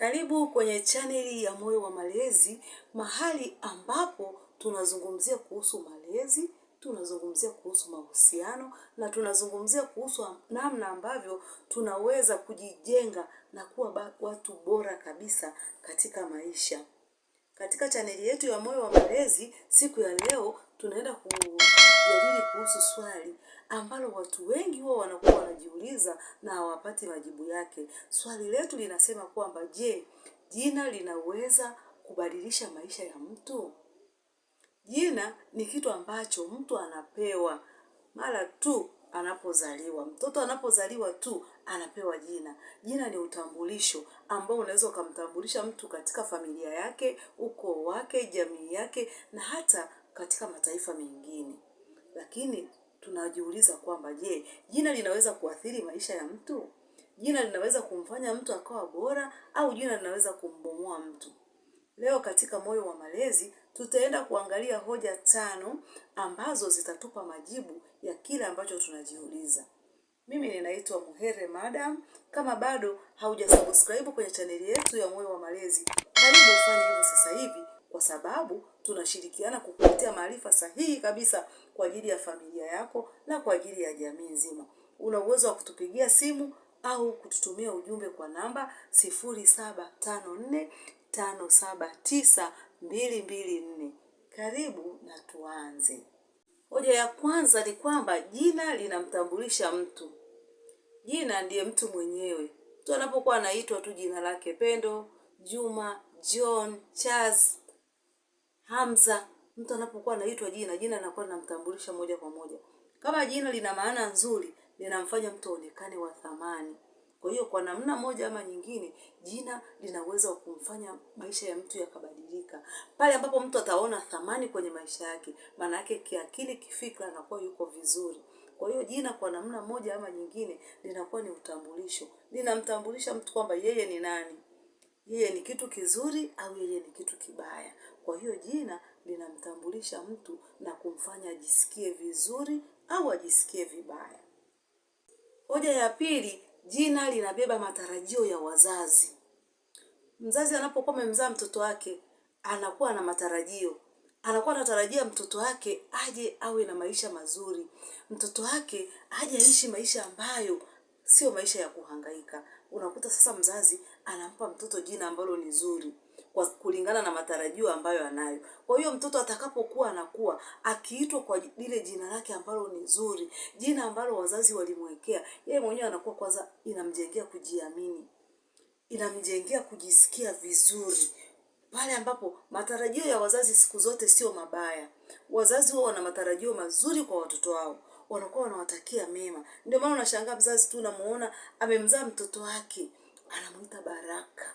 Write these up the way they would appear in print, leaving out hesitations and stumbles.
Karibu kwenye chaneli ya Moyo wa Malezi, mahali ambapo tunazungumzia kuhusu malezi, tunazungumzia kuhusu mahusiano na tunazungumzia kuhusu namna ambavyo tunaweza kujijenga na kuwa watu bora kabisa katika maisha. Katika chaneli yetu ya Moyo wa Malezi, siku ya leo tunaenda kujadili kuhusu swali ambalo watu wengi huwa wanakuwa wanajiuliza na hawapati majibu yake. Swali letu linasema kwamba je, jina linaweza kubadilisha maisha ya mtu? Jina ni kitu ambacho mtu anapewa mara tu anapozaliwa. Mtoto anapozaliwa tu anapewa jina. Jina ni utambulisho ambao unaweza ukamtambulisha mtu katika familia yake, ukoo wake, jamii yake na hata katika mataifa mengine. Lakini tunajiuliza kwamba je, jina linaweza kuathiri maisha ya mtu? Jina linaweza kumfanya mtu akawa bora au jina linaweza kumbomoa mtu? Leo katika Moyo wa Malezi tutaenda kuangalia hoja 5 ambazo zitatupa majibu ya kile ambacho tunajiuliza. Mimi ninaitwa Muhere Madam. Kama bado haujasubscribe kwenye chaneli yetu ya Moyo wa Malezi, karibu ufanye hivyo sasa hivi, kwa sababu tunashirikiana kukuletea maarifa sahihi kabisa kwa ajili ya familia yako na kwa ajili ya jamii nzima. Una uwezo wa kutupigia simu au kututumia ujumbe kwa namba 0754579224. Karibu na tuanze. Hoja ya kwanza ni kwamba jina linamtambulisha mtu. Jina ndiye mtu mwenyewe. Mtu anapokuwa anaitwa tu jina lake Pendo, Juma, John, Charles, Hamza, mtu anapokuwa anaitwa jina linakuwa linamtambulisha moja kwa moja. Kama jina lina maana nzuri, linamfanya mtu aonekane wa thamani. Kwa hiyo kwa namna moja ama nyingine, jina linaweza kumfanya maisha ya mtu yakabadilika. Pale ambapo mtu ataona thamani kwenye maisha yake, maana yake kiakili, kifikra anakuwa yuko vizuri. Kwa hiyo jina kwa namna moja ama nyingine linakuwa ni utambulisho. Linamtambulisha mtu kwamba yeye ni nani. Yeye ni kitu kizuri au yeye ni kitu kibaya. Kwa hiyo jina linamtambulisha mtu na kumfanya ajisikie vizuri au ajisikie vibaya. Hoja ya pili, jina linabeba matarajio ya wazazi. Mzazi anapokuwa amemzaa mtoto wake, anakuwa na matarajio. Anakuwa anatarajia mtoto wake aje awe na maisha mazuri. Mtoto wake aje aishi maisha ambayo sio maisha ya kuhangaika. Unakuta sasa mzazi anampa mtoto jina ambalo ni zuri kwa kulingana na matarajio ambayo anayo. Kwa hiyo mtoto atakapokuwa anakuwa akiitwa kwa lile jina lake ambalo ni zuri, jina ambalo wazazi walimwekea, yeye mwenyewe anakuwa kwanza inamjengea kujiamini. Inamjengea kujisikia vizuri. Pale ambapo matarajio ya wazazi siku zote sio mabaya. Wazazi wao wana matarajio mazuri kwa watoto wao. Wanakuwa wanawatakia mema. Ndio maana unashangaa mzazi tu unamuona amemzaa mtoto wake, anamuita Baraka.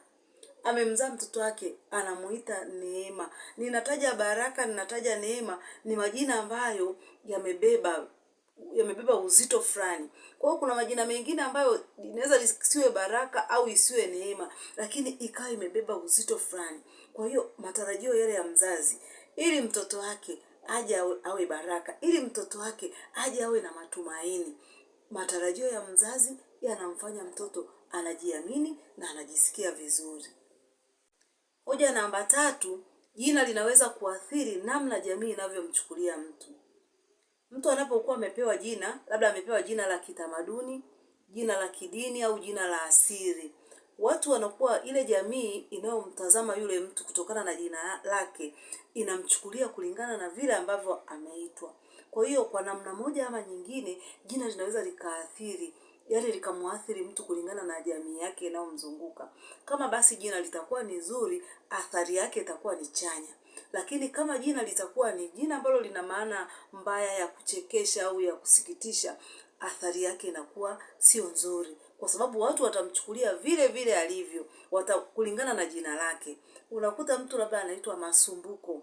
Amemzaa mtoto wake, anamuita Neema. Ninataja Baraka, ninataja Neema, ni majina ambayo yamebeba uzito fulani. Kwa hiyo kuna majina mengine ambayo inaweza lisiwe Baraka au isiwe Neema, lakini ikawa imebeba uzito fulani. Kwa hiyo matarajio yale ya mzazi, ili mtoto wake aje awe Baraka, ili mtoto wake aje awe na matumaini. Matarajio ya mzazi yanamfanya mtoto anajiamini na anajisikia vizuri. Hoja namba 3, jina linaweza kuathiri namna jamii inavyomchukulia mtu. Mtu anapokuwa amepewa jina, labda amepewa jina la kitamaduni, jina la kidini au jina la asili, watu wanakuwa, ile jamii inayomtazama yule mtu kutokana na jina lake inamchukulia kulingana na vile ambavyo ameitwa. Kwa hiyo kwa namna moja ama nyingine, jina linaweza likaathiri, yaani likamuathiri mtu kulingana na jamii yake inayomzunguka. Kama basi jina litakuwa ni zuri, athari yake itakuwa ni chanya. Lakini kama jina litakuwa ni jina ambalo lina maana mbaya ya kuchekesha au ya kusikitisha, athari yake inakuwa sio nzuri. Kwa sababu watu watamchukulia vile vile alivyo, kulingana na jina lake. Unakuta mtu labda anaitwa Masumbuko.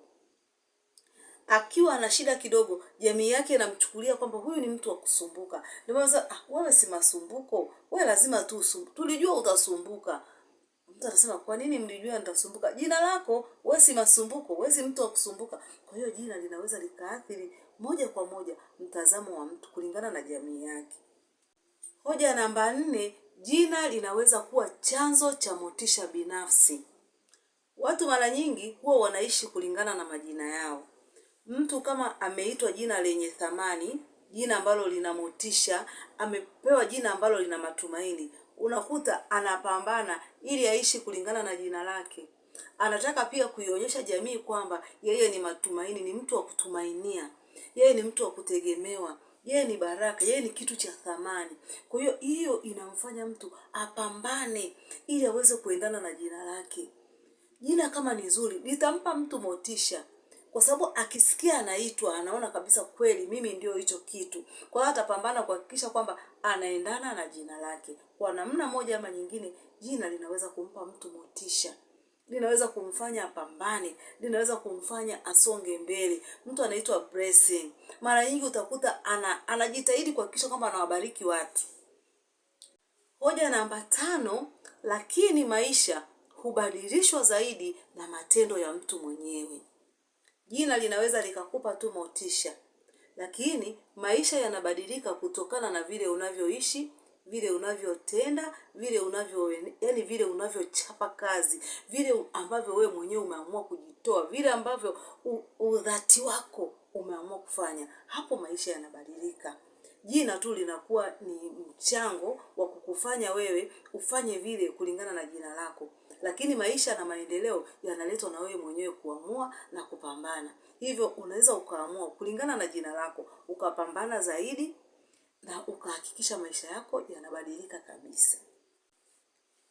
Akiwa ana shida kidogo, jamii yake inamchukulia kwamba huyu ni mtu wa kusumbuka. Ndio maana wewe si Masumbuko, wewe lazima tu tulijua utasumbuka. Mtu anasema kwa nini mlijua nitasumbuka? Jina lako, wewe si Masumbuko, wewe si mtu wa kusumbuka. Kwa hiyo jina linaweza likaathiri moja kwa moja mtazamo wa mtu kulingana na jamii yake. Hoja namba 4, Jina linaweza kuwa chanzo cha motisha binafsi. Watu mara nyingi huwa wanaishi kulingana na majina yao. Mtu kama ameitwa jina lenye thamani, jina ambalo lina motisha, amepewa jina ambalo lina matumaini, unakuta anapambana ili aishi kulingana na jina lake. Anataka pia kuionyesha jamii kwamba yeye ni matumaini, ni mtu wa kutumainia, yeye ni mtu wa kutegemewa, yeye ni baraka, yeye ni kitu cha thamani. Kwa hiyo inamfanya mtu apambane ili aweze kuendana na jina lake. Jina kama ni zuri litampa mtu motisha, kwa sababu akisikia anaitwa anaona kabisa kweli mimi ndio hicho kitu. Kwa hiyo atapambana kuhakikisha kwamba anaendana na jina lake. Kwa namna moja ama nyingine, jina linaweza kumpa mtu motisha, linaweza kumfanya apambane, linaweza kumfanya asonge mbele. Mtu anaitwa Blessing, mara nyingi utakuta anajitahidi kuhakikisha kwamba anawabariki watu. Hoja namba 5, lakini maisha hubadilishwa zaidi na matendo ya mtu mwenyewe. Jina linaweza likakupa tu motisha, lakini maisha yanabadilika kutokana na vile unavyoishi, vile unavyotenda, vile unavyochapa kazi, vile ambavyo wewe mwenyewe umeamua kujitoa, vile ambavyo udhati wako umeamua kufanya. Hapo maisha yanabadilika. Jina tu linakuwa ni mchango wa kukufanya wewe ufanye vile kulingana na jina lako. Lakini maisha na maendeleo yanaletwa na wewe mwenyewe kuamua na kupambana. Hivyo unaweza ukaamua kulingana na jina lako, ukapambana zaidi na ukahakikisha maisha yako yanabadilika kabisa.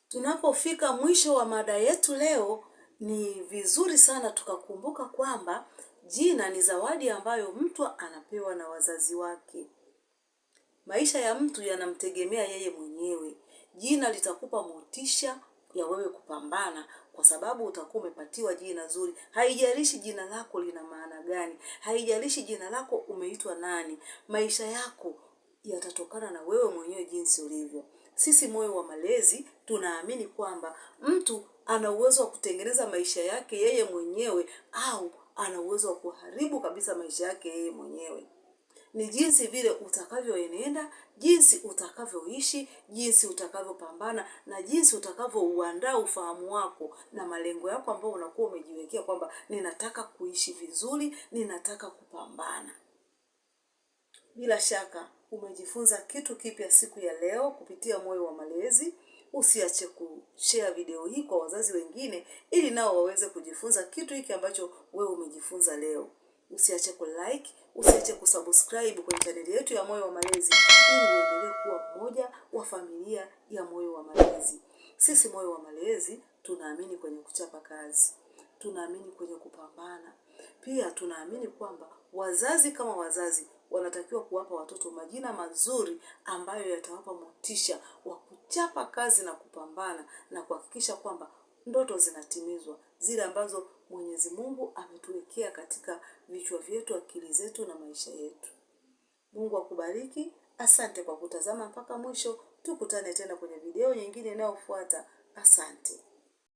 Tunapofika mwisho wa mada yetu leo, ni vizuri sana tukakumbuka kwamba jina ni zawadi ambayo mtu anapewa na wazazi wake. Maisha ya mtu yanamtegemea yeye mwenyewe. Jina litakupa motisha ya wewe kupambana, kwa sababu utakuwa umepatiwa jina zuri. Haijalishi jina lako lina maana gani, haijalishi jina lako umeitwa nani, maisha yako yatatokana na wewe mwenyewe jinsi ulivyo. Sisi Moyo wa Malezi tunaamini kwamba mtu ana uwezo wa kutengeneza maisha yake yeye mwenyewe, au ana uwezo wa kuharibu kabisa maisha yake yeye mwenyewe. Ni jinsi vile utakavyoenenda, jinsi utakavyoishi, jinsi utakavyopambana, na jinsi utakavyouandaa ufahamu wako na malengo yako ambayo unakuwa umejiwekea kwamba ninataka kuishi vizuri, ninataka kupambana. Bila shaka umejifunza kitu kipya siku ya leo kupitia Moyo wa Malezi. Usiache kushare video hii kwa wazazi wengine ili nao waweze kujifunza kitu hiki ambacho wewe umejifunza leo. Usiache kulike, usiache kusubscribe kwenye chaneli yetu ya Moyo wa Malezi ili uendelee kuwa mmoja wa familia ya Moyo wa Malezi. Sisi Moyo wa Malezi tunaamini kwenye kuchapa kazi, tunaamini kwenye kupambana. Pia tunaamini kwamba wazazi kama wazazi wanatakiwa kuwapa watoto majina mazuri ambayo yatawapa motisha wa kuchapa kazi na kupambana na kuhakikisha kwamba ndoto zinatimizwa, zile ambazo Mwenyezi Mungu ametuwekea katika vichwa vyetu, akili zetu na maisha yetu. Mungu akubariki. Asante kwa kutazama mpaka mwisho. Tukutane tena kwenye video nyingine inayofuata. Asante.